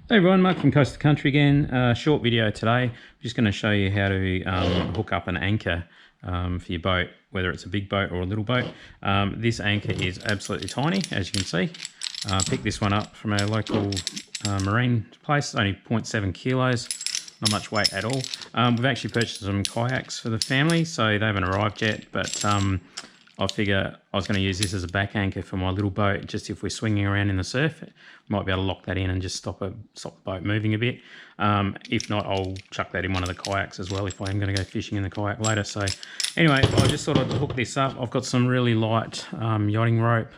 Hey everyone, Mark from Coast to Country again. Short video today. I'm just going to show you how to hook up an anchor for your boat, whether it's a big boat or a little boat. This anchor is absolutely tiny, as you can see. Picked this one up from a local marine place, only 0.7 kilos, not much weight at all. We've actually purchased some kayaks for the family, so they haven't arrived yet, but I figure I was going to use this as a back anchor for my little boat, just if we're swinging around in the surf. Might be able to lock that in and just stop the boat moving a bit. If not, I'll chuck that in one of the kayaks as well if I am going to go fishing in the kayak later. So anyway, I just thought I'd hook this up. I've got some really light yachting rope,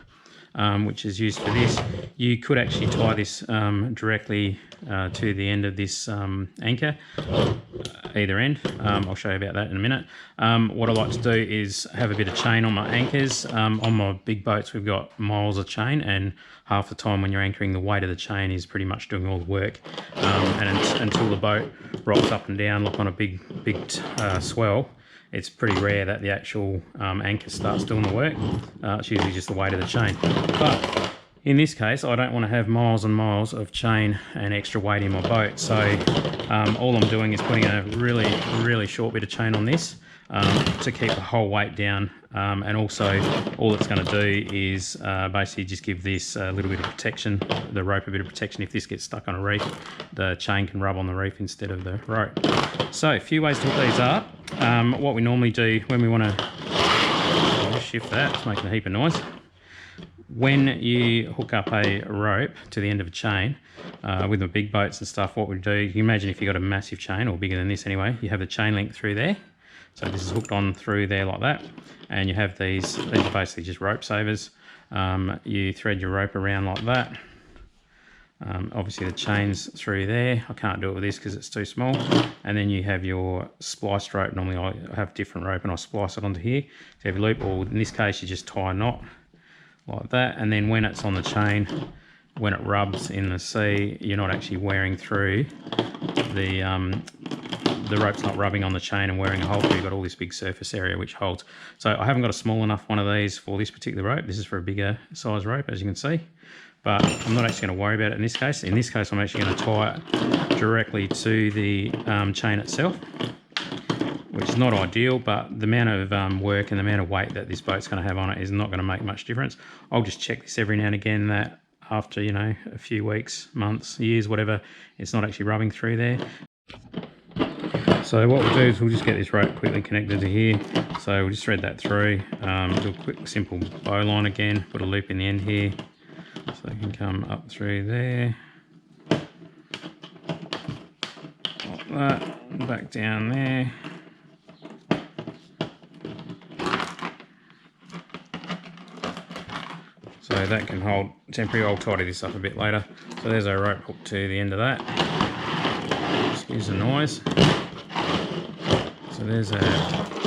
which is used for this. You could actually tie this directly to the end of this anchor, either end. I'll show you about that in a minute. What I like to do is have a bit of chain on my anchors. On my big boats we've got miles of chain, and half the time when you're anchoring, the weight of the chain is pretty much doing all the work, and until the boat rocks up and down like on a big swell, it's pretty rare that the actual anchor starts doing the work. It's usually just the weight of the chain. But in this case, I don't want to have miles and miles of chain and extra weight in my boat. So all I'm doing is putting a really short bit of chain on this to keep the whole weight down. And also all it's going to do is basically just give this a little bit of protection, the rope a bit of protection. If this gets stuck on a reef, the chain can rub on the reef instead of the rope. So a few ways to hook these up. What we normally do when we want to shift that, it's making a heap of noise. When you hook up a rope to the end of a chain, with the big boats and stuff, what we do, you can imagine if you've got a massive chain, or bigger than this anyway, you have the chain link through there. So this is hooked on through there like that, and you have these are basically just rope savers. You thread your rope around like that. Obviously the chain's through there. I can't do it with this because it's too small. And then you have your spliced rope. Normally I have different rope and I splice it onto here. So you have a loop, or in this case you just tie a knot like that, and then when it's on the chain, when it rubs in the sea, you're not actually wearing through the rope's not rubbing on the chain and wearing a hole through. You've got all this big surface area which holds. So I haven't got a small enough one of these for this particular rope. This is for a bigger size rope, as you can see, but I'm not actually going to worry about it in this case. In this case I'm actually going to tie it directly to the chain itself, which is not ideal, but the amount of work and the amount of weight that this boat's going to have on it is not going to make much difference. I'll just check this every now and again that after, you know, a few weeks, months, years, whatever, it's not actually rubbing through there. So what we'll do is we'll just get this rope quickly connected to here. So we'll just thread that through, do a quick simple bow line again, put a loop in the end here, so it can come up through there, like that, back down there. So that can hold temporary. I'll tidy this up a bit later. So there's our rope hooked to the end of that. Excuse the noise. So there's our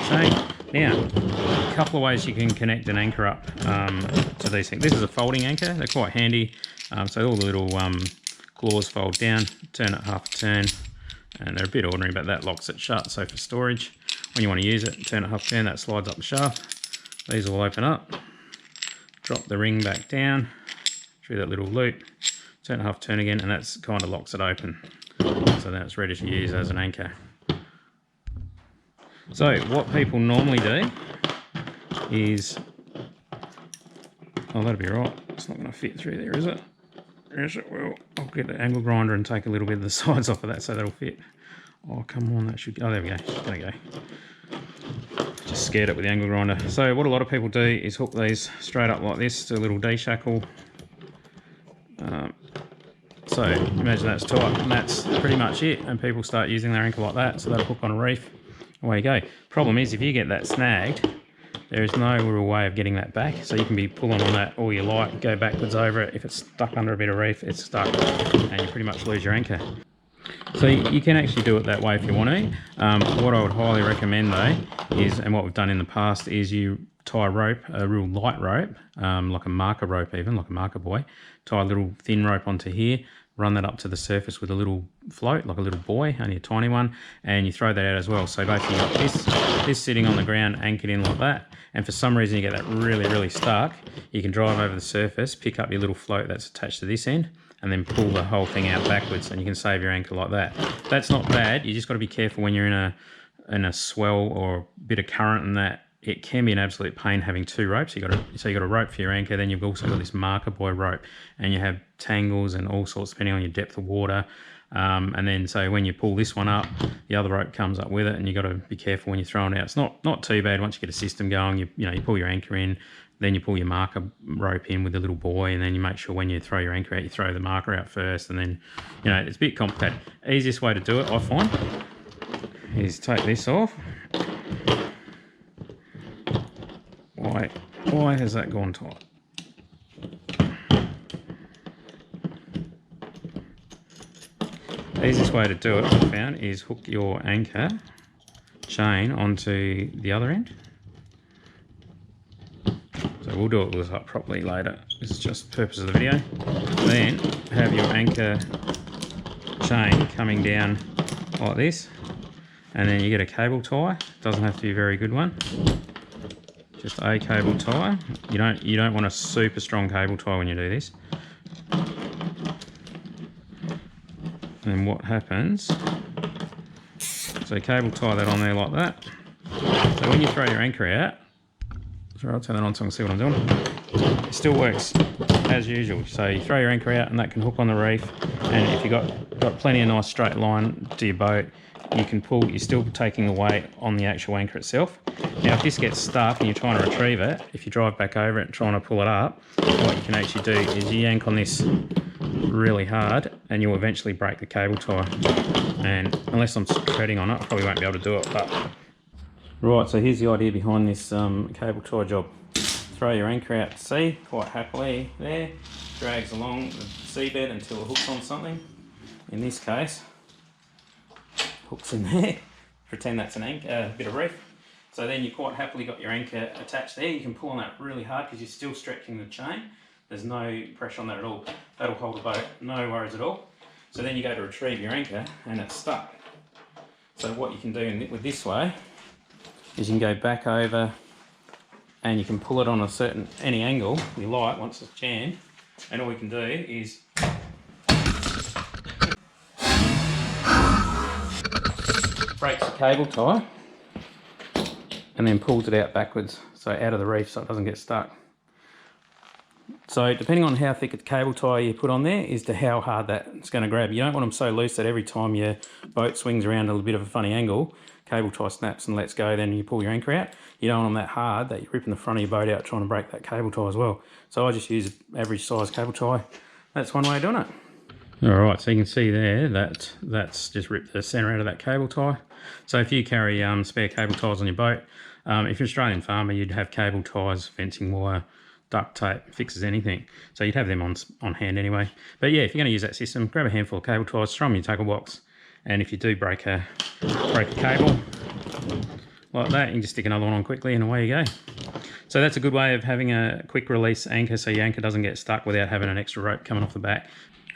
chain. Now, a couple of ways you can connect an anchor up to these things. This is a folding anchor. They're quite handy. So all the little claws fold down, turn it half a turn, and they're a bit ordinary, but that locks it shut. So for storage, when you want to use it, turn it half a turn, that slides up the shaft. These will open up. Drop the ring back down through that little loop, turn it half turn again, and that's kind of locks it open. So now it's ready to use as an anchor. So what people normally do is, oh, that'll be right. It's not going to fit through there, is it? Yes, it will. I'll get the angle grinder and take a little bit of the sides off of that so that'll fit. Oh, come on, that should, oh, there we go. It's going to go. Just scared it with the angle grinder. So what a lot of people do is hook these straight up like this to a little D-shackle. So imagine that's tight, and that's pretty much it, and people start using their anchor like that, so that'll hook on a reef. Away you go. Problem is, if you get that snagged, there is no real way of getting that back, so you can be pulling on that all you like, go backwards over it. If it's stuck under a bit of reef, it's stuck, and you pretty much lose your anchor. So you can actually do it that way if you want to. What I would highly recommend though is, and what we've done in the past, is you tie a rope, a real light rope, like a marker rope even, like a marker buoy, tie a little thin rope onto here, run that up to the surface with a little float, like a little buoy, only a tiny one, and you throw that out as well. So basically you've got this sitting on the ground, anchored in like that, and for some reason you get that really stuck, you can drive over the surface, pick up your little float that's attached to this end, and then pull the whole thing out backwards, and you can save your anchor like that. That's not bad. You just got to be careful when you're in a swell or a bit of current, and that it can be an absolute pain having two ropes. You got a rope for your anchor, then you've also got this marker buoy rope, and you have tangles and all sorts depending on your depth of water. And then so when you pull this one up, the other rope comes up with it, and you got to be careful when you're throwing it out. It's not too bad once you get a system going. You pull your anchor in, then you pull your marker rope in with the little buoy, and then you make sure when you throw your anchor out, you throw the marker out first, and then it's a bit complicated. Easiest way to do it, I find, is take this off. Why has that gone tight? The easiest way to do it, I found, is hook your anchor chain onto the other end. So we'll do it up properly later. This is just the purpose of the video. Then have your anchor chain coming down like this, and then you get a cable tie. Doesn't have to be a very good one. Just a cable tie. You don't want a super strong cable tie when you do this. And what happens, so cable tie that on there like that. So when you throw your anchor out, I'll turn that on so I can see what I'm doing. It still works as usual. So you throw your anchor out and that can hook on the reef, and if you've got plenty of nice straight line to your boat, you can pull. You're still taking the weight on the actual anchor itself. Now if this gets stuck and you're trying to retrieve it, if you drive back over it and trying to pull it up, what you can actually do is you yank on this really hard and you'll eventually break the cable tie, and unless I'm treading on it, I probably won't be able to do it. But right, so here's the idea behind this cable tie job. Throw your anchor out to sea quite happily there, drags along the seabed until it hooks on something. In this case, hooks in there. Pretend that's an anchor, a bit of reef. So then you quite happily got your anchor attached there. You can pull on that really hard because you're still stretching the chain. There's no pressure on that at all. That'll hold the boat, no worries at all. So then you go to retrieve your anchor and it's stuck. So what you can do with this way is you can go back over and you can pull it on any angle you like once it's jammed, and all we can do is breaks the cable tie and then pulls it out backwards, so out of the reef, so it doesn't get stuck. So depending on how thick a cable tie you put on there is to how hard that's going to grab. You don't want them so loose that every time your boat swings around a little bit of a funny angle, cable tie snaps and lets go, then you pull your anchor out. You don't want them that hard that you're ripping the front of your boat out trying to break that cable tie as well. So I just use average size cable tie. That's one way of doing it. Alright, so you can see there that that's just ripped the centre out of that cable tie. So if you carry spare cable ties on your boat, if you're an Australian farmer, you'd have cable ties, fencing wire, duct tape, fixes anything. So you'd have them on hand anyway. But yeah, if you're going to use that system, grab a handful of cable ties, throw them in your tackle box, and if you do break a cable like that, you can just stick another one on quickly and away you go. So that's a good way of having a quick release anchor so your anchor doesn't get stuck without having an extra rope coming off the back.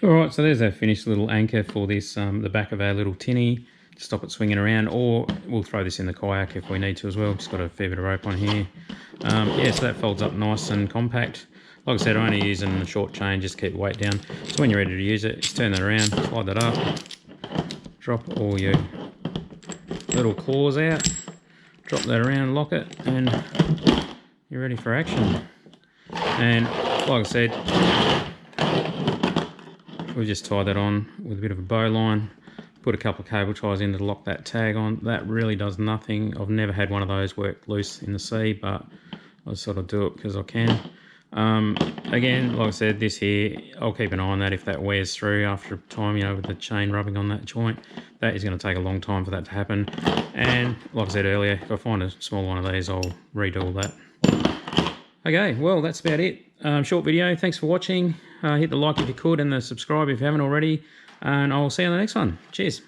Alright, so there's our finished little anchor for this, the back of our little tinny, to stop it swinging around, or we'll throw this in the kayak if we need to as well. Just got a fair bit of rope on here. Yeah, so that folds up nice and compact. Like I said, I'm only using the short chain, just keep the weight down. So when you're ready to use it, just turn that around, slide that up, drop all your little claws out, drop that around, lock it, and you're ready for action. And like I said, we'll just tie that on with a bit of a bow line, put a couple of cable ties in to lock that tag on. That really does nothing. I've never had one of those work loose in the sea, but I sort of do it because I can. Again, like I said, this here, I'll keep an eye on that. If that wears through after a time, with the chain rubbing on that joint, that is going to take a long time for that to happen. And like I said earlier, if I find a small one of these, I'll redo all that. Okay, well, that's about it. Short video. Thanks for watching. Hit the like if you could and the subscribe if you haven't already. And I'll see you on the next one. Cheers.